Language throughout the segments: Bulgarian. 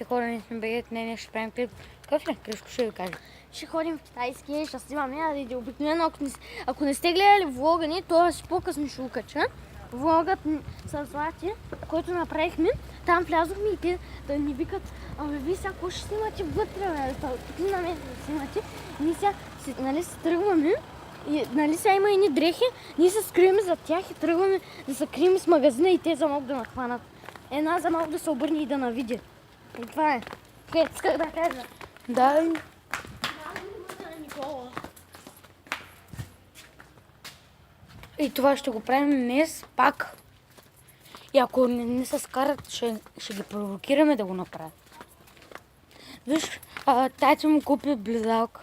Ще ходим в бегет, не ще правим клип. Какъв е? Кришко ще ви кажа. Ще ходим в китайски, ще снимаме, обикновено ако не сте гледали влога ни, то по-късно ще го кача. Влогът с Злати, който направихме, там влязохме и те да ни викат, вие сега какво ще снимате вътре, тук на мен да снимате. И ние сега, нали, се тръгваме и нали сега има едни дрехи, ние се скрием за тях и тръгваме да се крием с магазина и те за малко да нахванат. Една за малко да се обърне и да навиди. И това е. Исках да кажа. Да. И това ще го правим днес пак. И ако не се скарат, ще ги провокираме да го направят. Виж, тайче му купи близалка.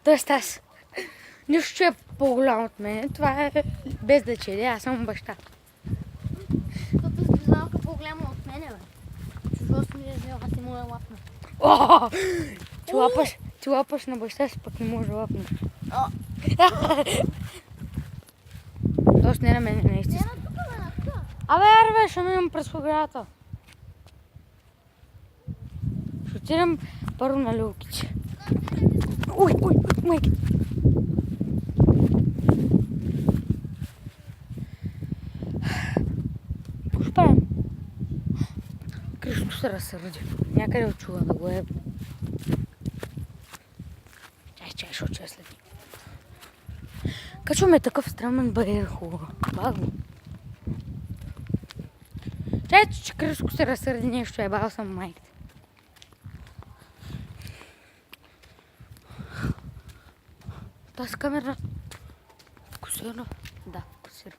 Тоест аз. Нищо, че е по-голям от мен. Това е без да чеде, аз съм баща. Като с близалка по-голяма от мене, бе. Защото ми е взела, ти му е лапна. О! Ти лапаш на баща си, пък не може да лапнеш. Тоест не на мен, наистина. Не на тук, бе, на тук. Абе, арве, ще минем през оградата. Ще отидем първо на Люлкиче. Ой, майки. Какво ще правим? Кришко се разсърди. Някъде очува да го е. Чай, защото е след. Качваме такъв странен бариер хубаво. Баго. Чай, че Кришко се разсърди нещо, ебал съм майката. Тази камера фокусира? Да, фокусира.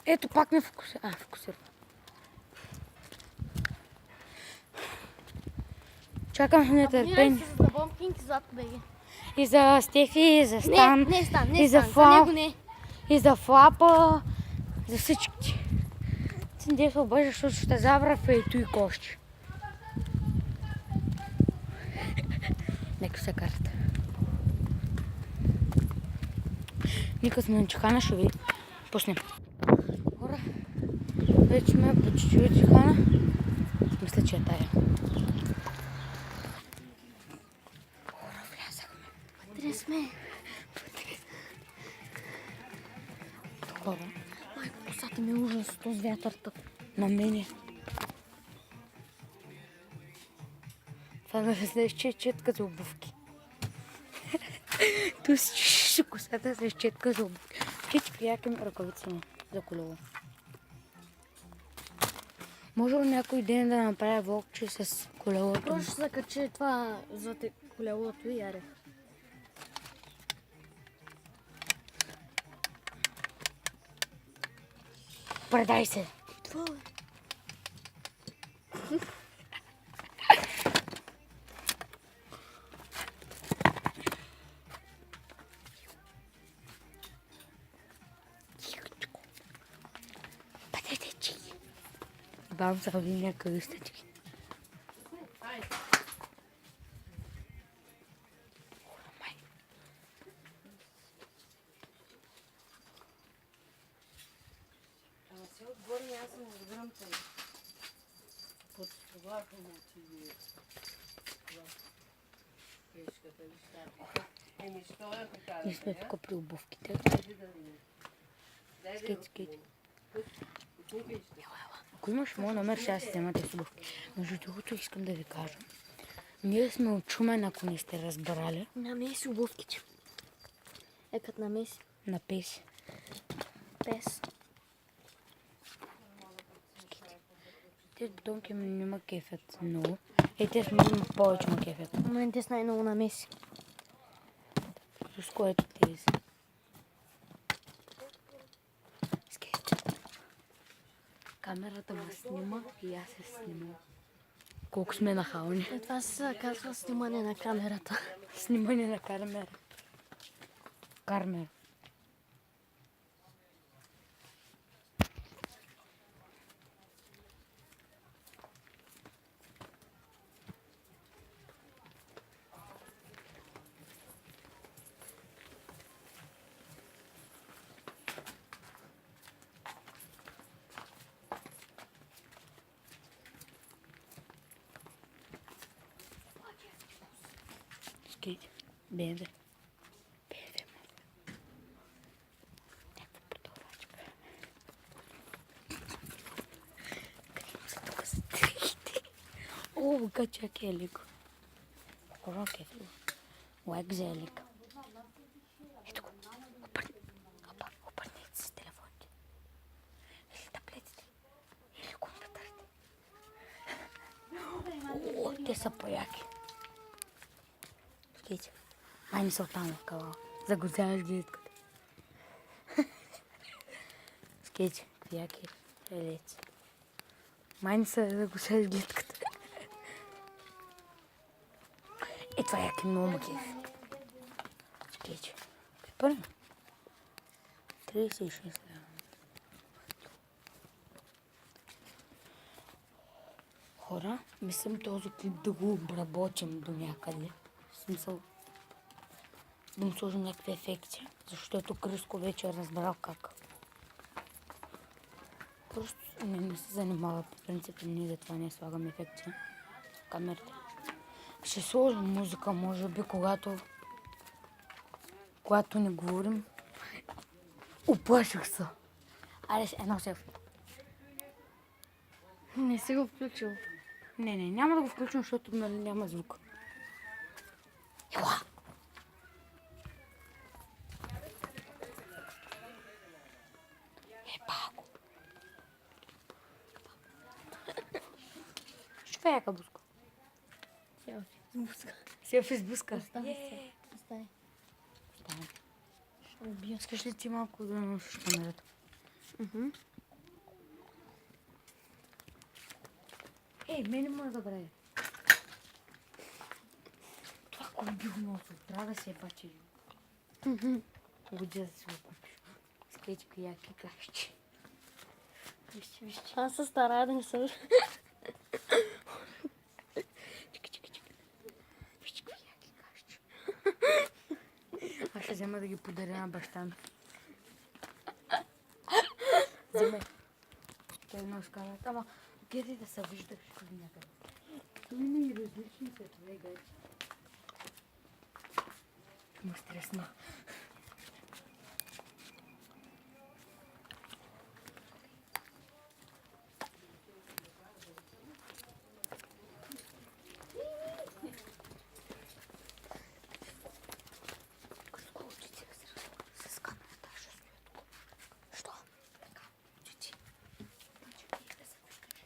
Ето пак не фокусира. Фокусира. Чакам с нетърпение. Абонирай се за Бомпинг и зад БГ. И за Стефи, и за Стан. Не Стан, и за за Флап. него не. И за Флапа. За всички. Ти се обържа, защото ще забра фейто и кощи. Нека се карта. Нека сме на чехана, ще ви пуснем. Хора, вече сме почти от чехана. Мисля, че е тая. Хора, влязахме. Вътре сме. Хора, Майко, косата ми е ужас с този вятърта. на мене. Това ме разлезе четка за обувки. Ту си косата с четка за обувки. Всички яки ръкавици за колело. Може ли някой ден да направя влогче с колелото? Просто ще закачи това за колелото и яре. Предай се! Това е. Бъдете чи! Бам са ви някакви стъчки. Се отбори, аз не разбирам тъй. Под това ти пешката ли щата? Еми, що е така? Ние сме тук при обувките. Скет. Ако имаш моят номер, ще си вземате с обувки. Между другото искам да ви кажа. Ние сме от Шумен, ако не сте разбрали. Намеси обувките. Като намеси. На песи. Пес. Тези бутонки не ма кефят много. Те сме има повече ма кефят. В момента с най-много намеси. С което тези. Камерата ме снима и аз се снимам. Колко сме нахални. Това се казва снимане на камерата. Снимане на камера. Кармер. Скейт. БМВ. Някаква претовачка. Къде са тук са трите? О, качак е леко. Корок е фило. Лайк за елик. Ето го. Обърнете се с телефоните. Или таблетите. Или компютърите. О, те са пояки. Скейте. Май не са оттам в кавала. Загрузяваш гледката. Скейте. Какви яки елеци. Май не са загрузяваш гледката. Е, това яки много макив. Скейте. Първо. 36 лева. Хора, мислям този клип да го обработим до някъде. В смисъл да му сложим някакви ефекти, защото Криско вече е разбрал как. Просто не се занимава по принцип и ние затова не слагам ефекти в камерите. Ще сложим музика, може би, когато не говорим. Оплаших се. Айде, едно селфи. Не си го включил. Не, няма да го включим, защото няма звук. Ела! Епако! Що е яка буска? Селфи. Сбуска. Селфи с буска. Остави се. Остави. Ще убия. Искаш ли ти малко да носиш камерата? Ей, мене ме забрави. Това кой бих носил? Трябва да се е бачи. Годя да си го купиш. Скейте яки кащи. Вижте. Аз се старая да не се... Чекай. Вижте какви яки кащи. Аз ще взема да ги подаря на баща ми. Вземе. Той е нож камерата, ама гледай да се виждаш тук някъде. Има и различни цветове, гайче. Ма стресна. С камерата ще стоя тук. Що? Така, чичи. Чакай да се виждаш.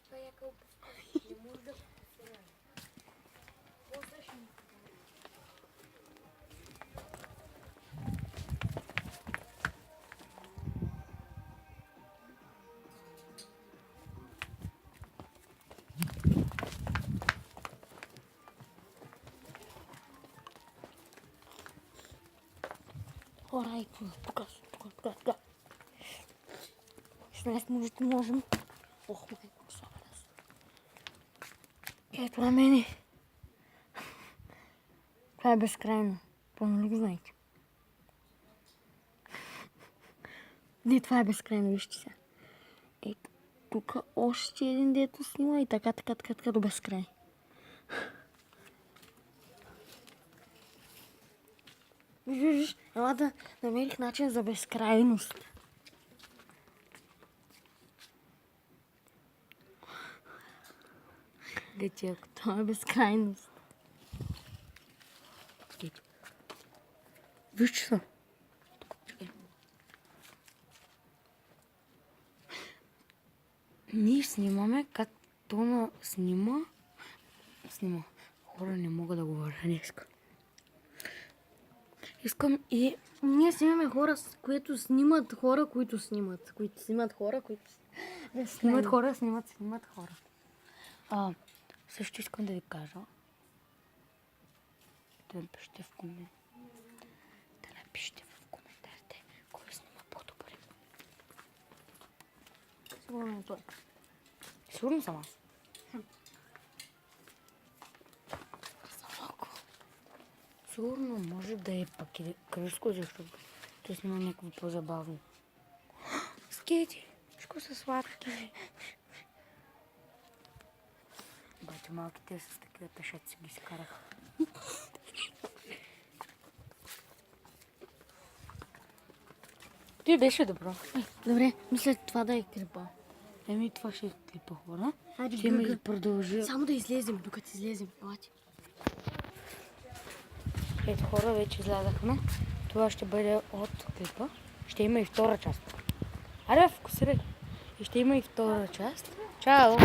Това е яка опуска. Не може да се Хора, тук. 16 минути можем. Ох, майко, собрас. Ето на мене. Това е безкрайно. Пълно ли го знаете? Не, това е безкрайно, вижте сега. Ето, тук още един дето снима и така до безкрай. Виж, ела да намерих начин за безкрайност. Гетиак. Това е безкрайност. Виж, че са. Ние снимаме как Тома снима. Хора, не мога да говоря днеска. Искам и... Ние снимаме хора, които снимат хора, които снимат. Които снимат хора, които Снимат хора, снимат хора. Също искам да ви кажа. Да напишете в коментарите кой снима по-добре. Сигурно е той. Сигурно съм аз. Сигурно може да е пък и Криско, защото той снима някакво по-забавно. Кити, шко са сладки. Бати малките с такива тъшаци ги скараха. Ти беше добро. Добре, мисля това да е клипа. Еми, това ще е клипа, хора. Хайде, Ще ми Гъга. продължи. Само да излезем, докато излезем. Елате. Ето, хора, вече излязахме. Това ще бъде от клипа. Ще има и втора част. Аре, фокусирай. И ще има и втора част. Чао!